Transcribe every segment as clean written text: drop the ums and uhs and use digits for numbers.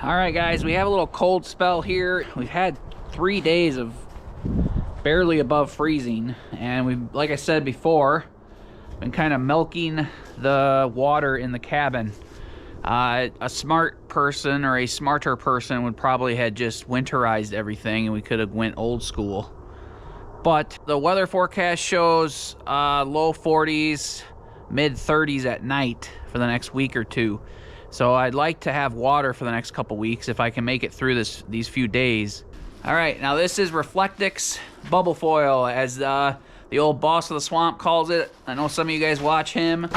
All right, guys, we have a little cold spell here. We've had 3 days of barely above freezing, and we've, like I said before, been kind of milking the water in the cabin. A smart person or a smarter person would probably had just winterized everything and we could have went old school. But the weather forecast shows low 40s, mid 30s at night for the next week or two. So I'd like to have water for the next couple weeks if I can make it through these few days. All right, now this is Reflectix bubble foil, as the old boss of the swamp calls it. I know some of you guys watch him.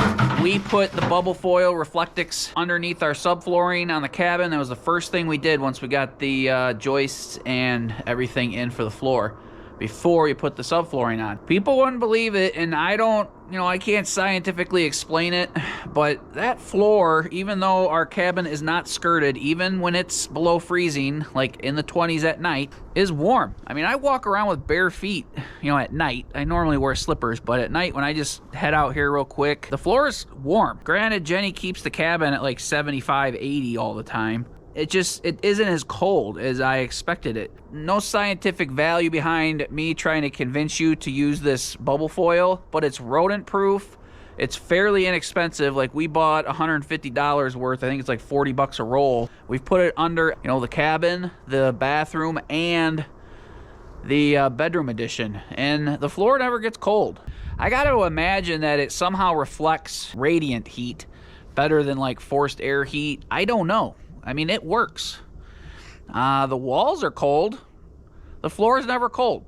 We put the bubble foil Reflectix underneath our subflooring on the cabin. That was the first thing we did once we got the joists and everything in for the floor, before we put the subflooring on. People wouldn't believe it, and I don't, I can't scientifically explain it, but that floor, even though our cabin is not skirted, even when it's below freezing, like in the 20s at night, is warm. I mean, I walk around with bare feet, at night. I normally wear slippers, but at night when I just head out here real quick, the floor is warm. Granted, Jenny keeps the cabin at like 75, 80 all the time. It isn't as cold as I expected it. No scientific value behind me trying to convince you to use this bubble foil, but it's rodent proof. It's fairly inexpensive. Like, we bought $150 worth. I think it's like 40 bucks a roll. We've put it under, the cabin, the bathroom, and the bedroom addition, and the floor never gets cold. I got to imagine that it somehow reflects radiant heat better than like forced air heat. I don't know. I mean, it works. The walls are cold. The floor is never cold.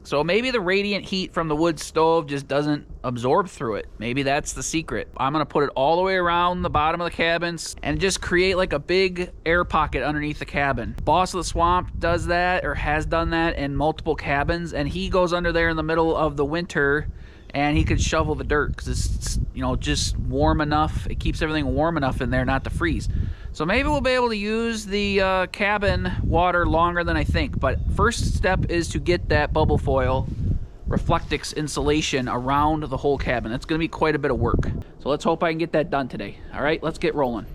So maybe the radiant heat from the wood stove just doesn't absorb through it. Maybe that's the secret. I'm going to put it all the way around the bottom of the cabins and just create like a big air pocket underneath the cabin. Boss of the Swamp does that, or has done that in multiple cabins, and he goes under there in the middle of the winter and he could shovel the dirt because it's, just warm enough. It keeps everything warm enough in there not to freeze. So maybe we'll be able to use the cabin water longer than I think. But first step is to get that bubble foil Reflectix insulation around the whole cabin. That's going to be quite a bit of work. So let's hope I can get that done today. All right, let's get rolling.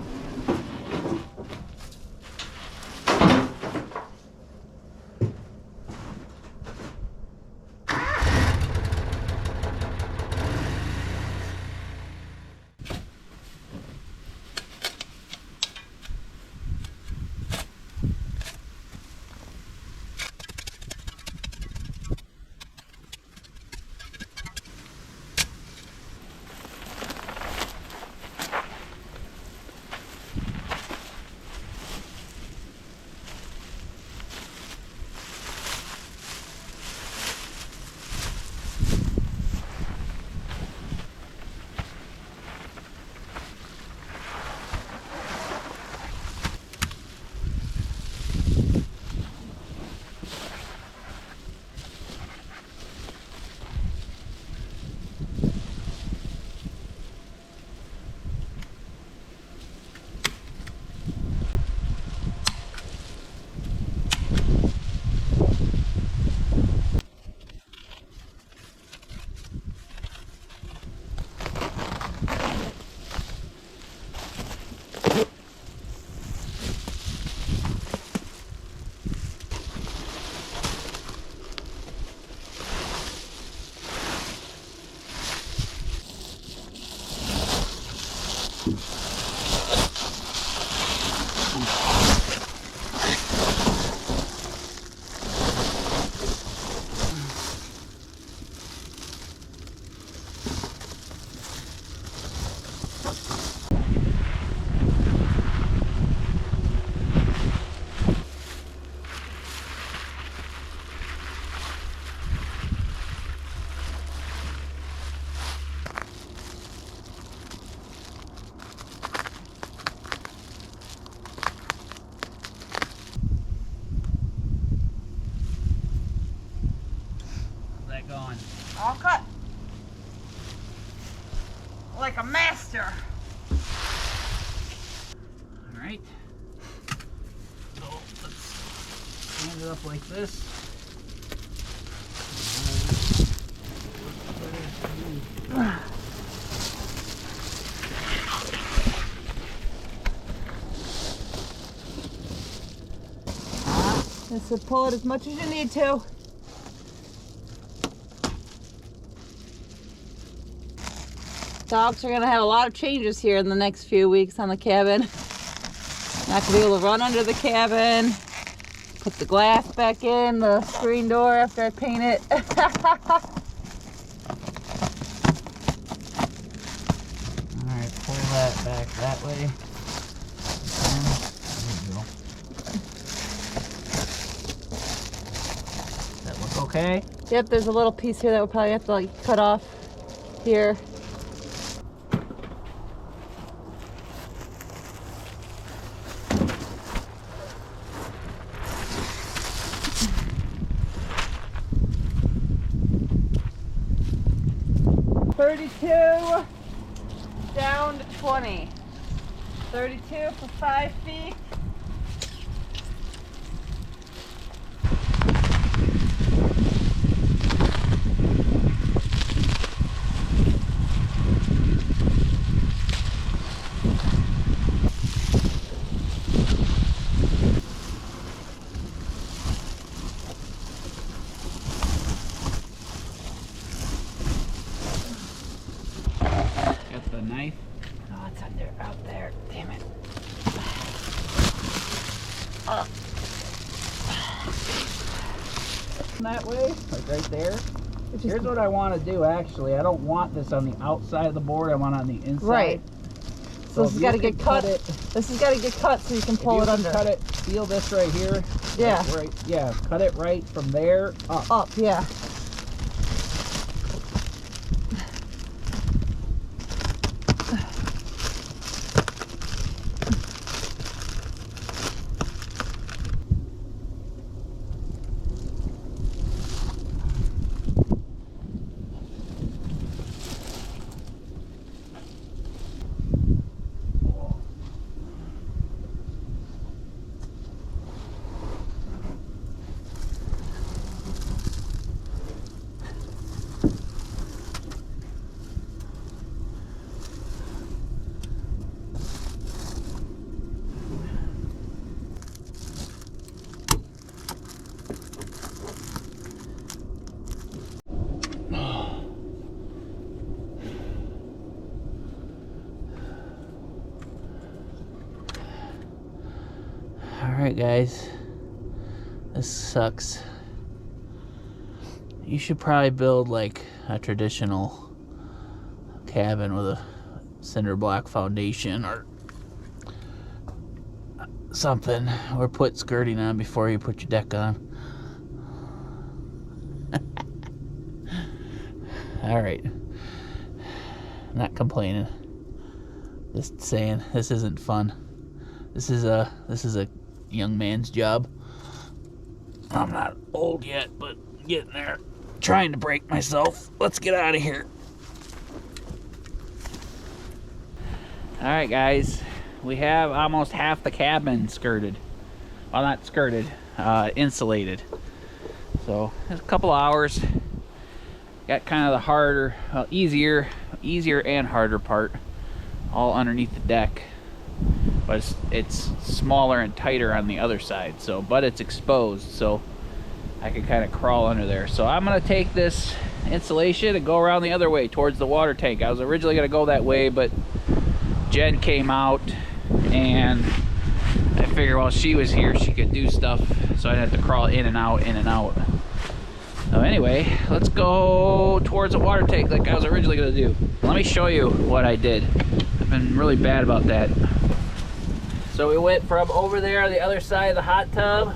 All cut. Like a master. All right. So let's stand it up like this. Just pull it as much as you need to. Dogs are gonna have a lot of changes here in the next few weeks on the cabin. Not gonna be able to run under the cabin. Put the glass back in the screen door after I paint it. Alright, pull that back that way. There we go. Does that look okay? Yep, there's a little piece here that we'll probably have to like cut off here. Down to 20. 32 for 5 feet. Knife? No, it's under out there. Damn it. That way, like right there. Here's what I want to do actually. I don't want this on the outside of the board, I want it on the inside. Right. So this has got to get cut. This has got to get cut so you can pull it under. Cut it, feel this right here. Yeah. Like right, yeah, cut it right from there up. Up, yeah. Alright guys, this sucks. You should probably build like a traditional cabin with a cinder block foundation or something, or put skirting on before you put your deck on. Alright, not complaining, just saying this isn't fun. This is a young man's job. I'm not old yet, but getting there. Trying to break myself. Let's get out of here. Alright guys, we have almost half the cabin skirted. Well, not skirted, insulated. So it's a couple hours. Got kind of the harder, easier and harder part all underneath the deck. But it's smaller and tighter on the other side, so but it's exposed, so I can kind of crawl under there. So I'm gonna take this insulation and go around the other way towards the water tank. I was originally gonna go that way, but Jen came out and I figured while she was here she could do stuff, so I'd have to crawl in and out, in and out. So anyway, let's go towards the water tank like I was originally gonna do. Let me show you what I did. I've been really bad about that. So we went from over there, the other side of the hot tub,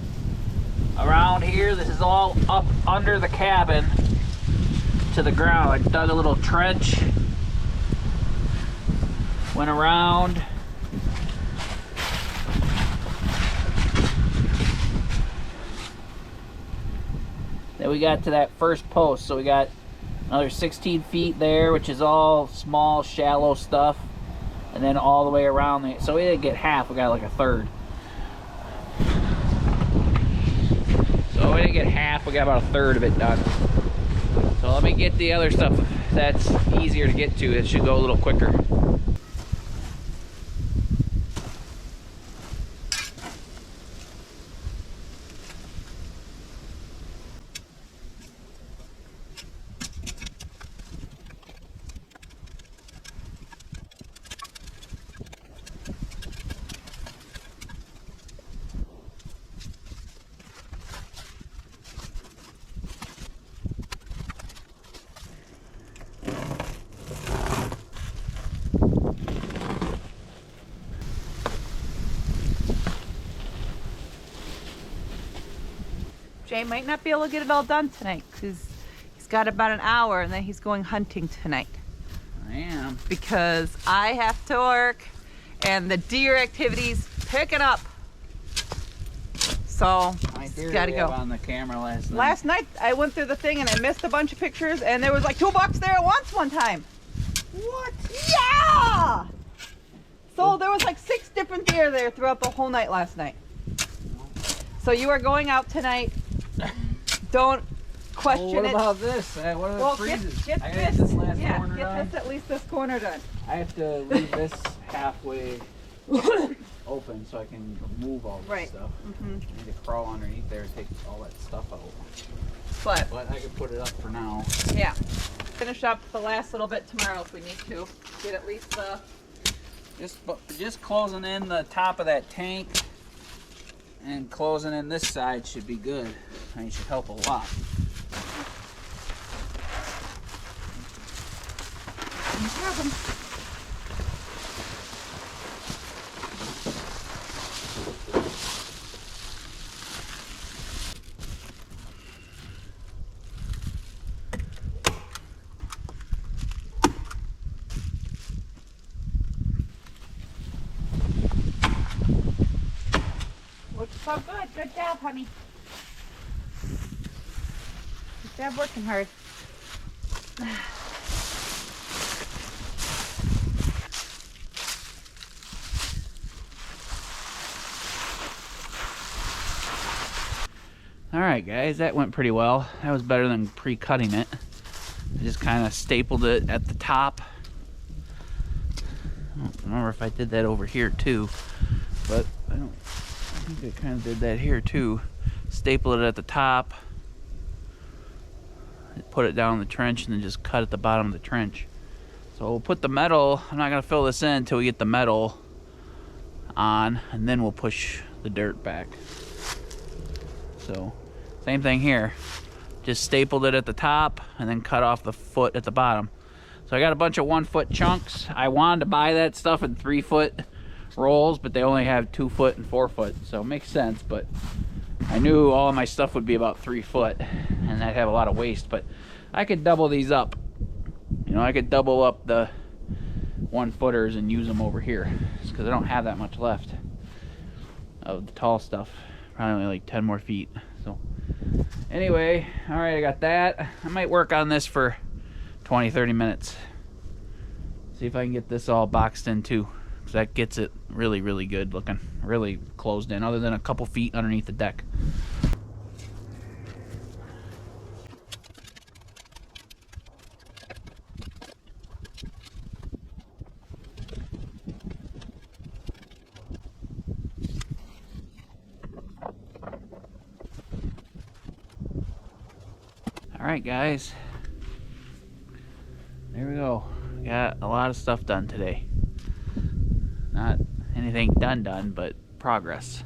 around here. This is all up under the cabin to the ground. I dug a little trench, went around. Then we got to that first post, so we got another 16 feet there, which is all small, shallow stuff. And then all the way around the, so we didn't get half, we got like a third. So we didn't get half, we got about a third of it done. So let me get the other stuff that's easier to get to. It should go a little quicker. Jay might not be able to get it all done tonight because he's got about an hour and then he's going hunting tonight. I am. Because I have to work and the deer activity's picking up. So, gotta go. On the camera last night. Last night I went through the thing and I missed a bunch of pictures and there was like 2 bucks there at once one time. What? Yeah! So there was like 6 different deer there throughout the whole night last night. So you are going out tonight. Don't question what it. About this? What are the freezes? Get I gotta get this last corner get done. this, at least this corner done. I have to leave this halfway open so I can remove all this stuff. I need to crawl underneath there and take all that stuff out. But I can put it up for now. Yeah. Finish up the last little bit tomorrow if we need to. Get at least the... Just closing in the top of that tank and closing in this side should be good. I mean, it should help a lot. No problem. Looks so good. Good job, honey. Good job working hard. Alright guys, that went pretty well. That was better than pre-cutting it. I just kind of stapled it at the top. I don't remember if I did that over here too, but I think I kind of did that here too. Staple it at the top, put it down in the trench, and then just cut at the bottom of the trench. So we'll put the metal, I'm not going to fill this in until we get the metal on, and then we'll push the dirt back. So same thing here, just stapled it at the top and then cut off the foot at the bottom. So I got a bunch of 1-foot chunks. I wanted to buy that stuff in 3-foot rolls, but they only have 2-foot and 4-foot, so it makes sense. But I knew all of my stuff would be about 3 foot and I'd have a lot of waste, but I could double these up. You know, I could double up the 1-footers and use them over here because I don't have that much left of the tall stuff. Probably only like 10 more feet. So anyway, all right, I got that. I might work on this for 20-30 minutes. See if I can get this all boxed in too, because that gets it really good looking, really closed in, other than a couple feet underneath the deck. Alright guys, there we go. Got a lot of stuff done today. Not anything done, but progress.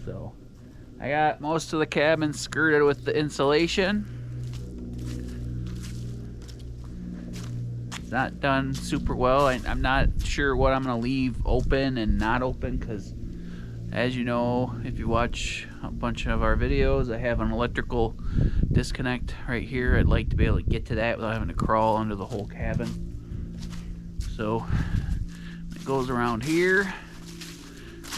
So I got most of the cabin skirted with the insulation. It's not done super well. I'm not sure what I'm gonna leave open and not open, because as you know, if you watch a bunch of our videos, I have an electrical disconnect right here. I'd like to be able to get to that without having to crawl under the whole cabin. So it goes around here,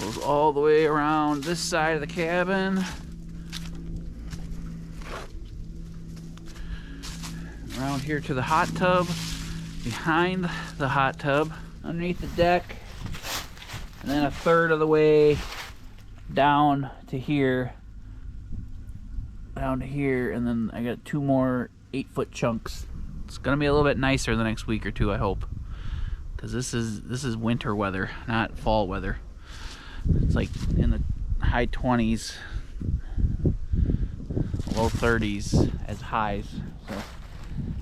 goes all the way around this side of the cabin, around here to the hot tub, behind the hot tub, underneath the deck, and then 1/3 of the way down to here, and then I got 2 more 8-foot chunks. It's gonna be a little bit nicer the next week or two, I hope, because this is winter weather, not fall weather. It's like in the high 20s, low 30s as highs. So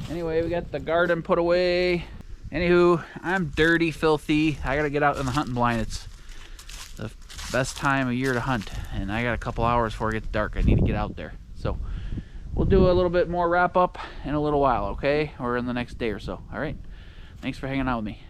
anyway, we got the garden put away. Anywho, I'm dirty, filthy. I gotta get out in the hunting blind. It's the best time of year to hunt, and I got a couple hours before it gets dark. I need to get out there. So we'll do a little bit more wrap up in a little while, okay? Or in the next day or so. All right, thanks for hanging out with me.